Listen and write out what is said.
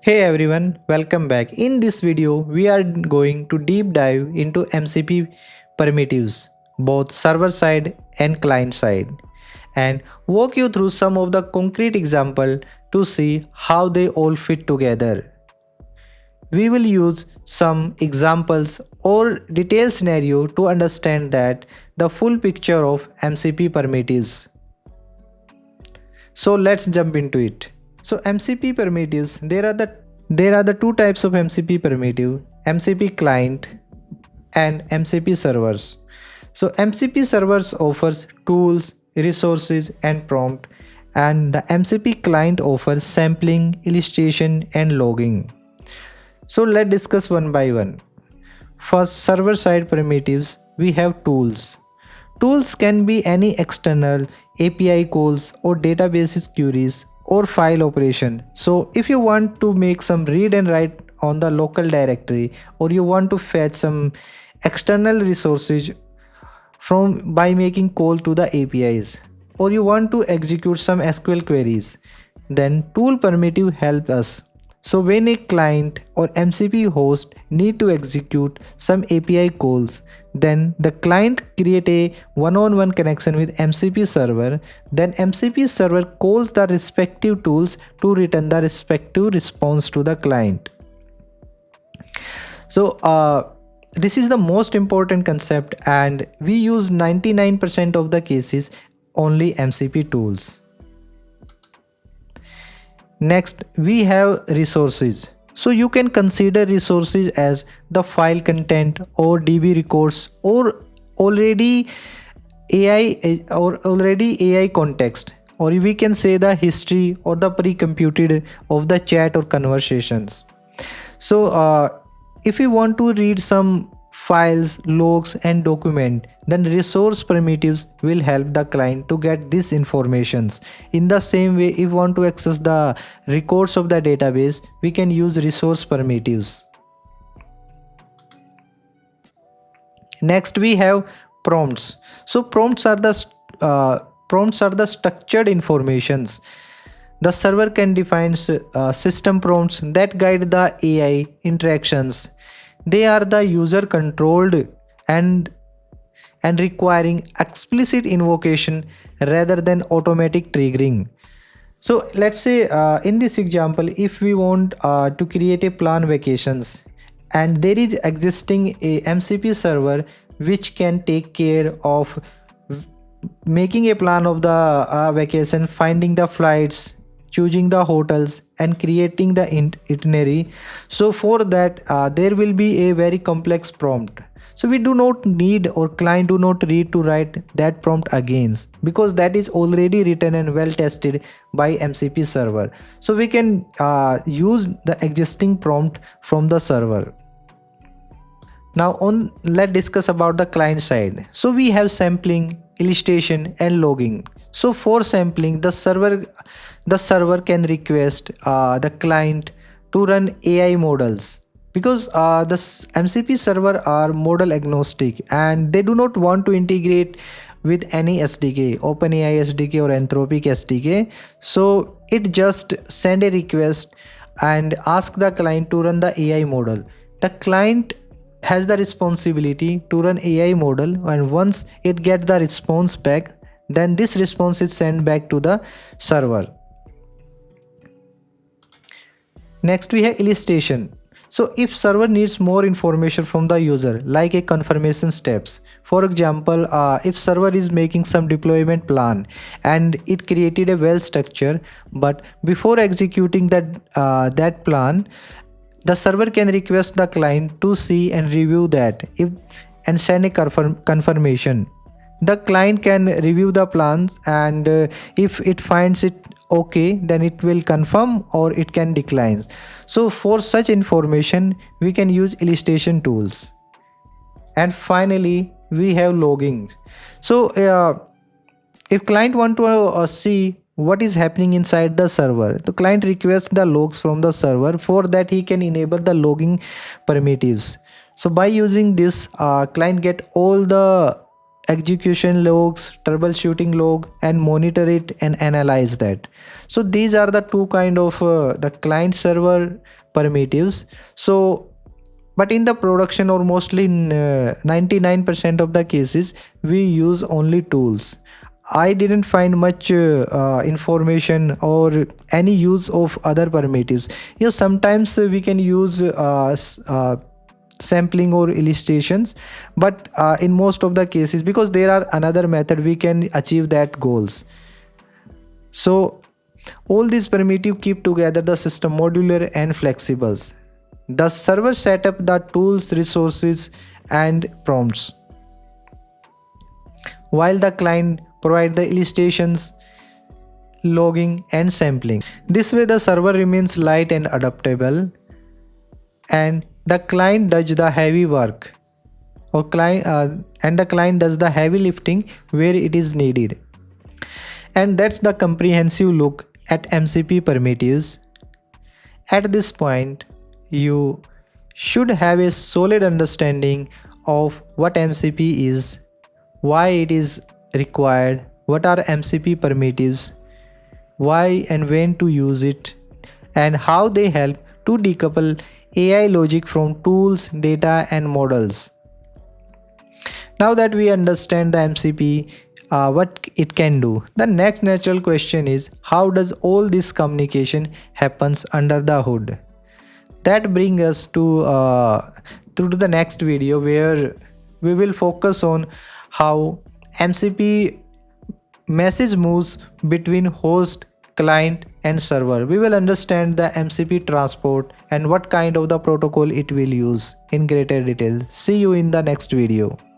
Hey everyone, welcome back. In this video, we are going to deep dive into MCP primitives, both server side and client side, and walk you through some of the concrete example to see how they all fit together. We will use some examples or detailed scenario to understand that the full picture of MCP primitives. So let's jump into it. So MCP primitives, there are the two types of MCP primitive, MCP client and MCP servers. So MCP servers offers tools, resources and prompt, and the MCP client offers sampling, illustration and logging. So let's discuss one by one. First, server side primitives, we have tools. Tools can be any external API calls or databases queries or file operation. So if you want to make some read and write on the local directory, or you want to fetch some external resources from by making call to the APIs, or you want to execute some SQL queries, then tool primitive help us. So when a client or MCP host need to execute some API calls, then the client create a one-on-one connection with MCP server. Then MCP server calls the respective tools to return the respective response to the client. So this is the most important concept, and we use 99% of the cases only MCP tools. Next, we have resources. So you can consider resources as the file content or DB records or already AI context, or we can say the history or the pre-computed of the chat or conversations. So if we want to read some files, logs and document, then resource primitives will help the client to get these informations. In the same way, if we want to access the records of the database, we can use resource primitives. Next, we have prompts. So prompts are the structured informations. The server can define system prompts that guide the AI interactions. They are the user controlled and requiring explicit invocation rather than automatic triggering. So let's say in this example, if we want to create a plan vacations, and there is existing a MCP server which can take care of making a plan of the vacation, finding the flights, choosing the hotels and creating the itinerary. So for that there will be a very complex prompt. So we do not need, or client do not need to write that prompt again, because that is already written and well tested by MCP server. So we can use the existing prompt from the server. Now let's discuss about the client side. So we have sampling, illustration and logging. So for sampling, the server can request the client to run AI models, because the MCP server are model agnostic and they do not want to integrate with any SDK, OpenAI SDK or Anthropic SDK. So it just send a request and ask the client to run the AI model. The client has the responsibility to run AI model, and once it gets the response back, then this response is sent back to the server. Next, we have illustration. So if server needs more information from the user, like a confirmation steps, for example, if server is making some deployment plan and it created a well structure, but before executing that plan, the server can request the client to see and review that and send a confirmation. The client can review the plans, and if it finds it okay, then it will confirm or it can decline. So for such information, we can use illustration tools. And finally, we have logging. So if client want to see what is happening inside the server, the client requests the logs from the server. For that, he can enable the logging primitives. So by using this, client get all the execution logs, troubleshooting log, and monitor it and analyze that. So these are the two kind of the client server primitives. So but in the production, or mostly in 99% of the cases, we use only tools. I didn't find much information or any use of other primitives. Yes, sometimes we can use sampling or illustrations, but in most of the cases, because there are another method, we can achieve that goals. So all these primitive keep together the system modular and flexibles. The server setup, the tools, resources, and prompts, while the client provide the illustrations, logging, and sampling. This way the server remains light and adaptable, and the client does the heavy work, and the client does the heavy lifting where it is needed. And that's the comprehensive look at MCP primitives. At this point, you should have a solid understanding of what MCP is, why it is required, what are MCP primitives, why and when to use it, and how they help to decouple AI logic from tools, data, and models. Now that we understand the MCP, what it can do, the next natural question is, how does all this communication happens under the hood? That brings us to the next video, where we will focus on how MCP message moves between host, client, and server. We will understand the MCP transport and what kind of the protocol it will use in greater detail. See you in the next video.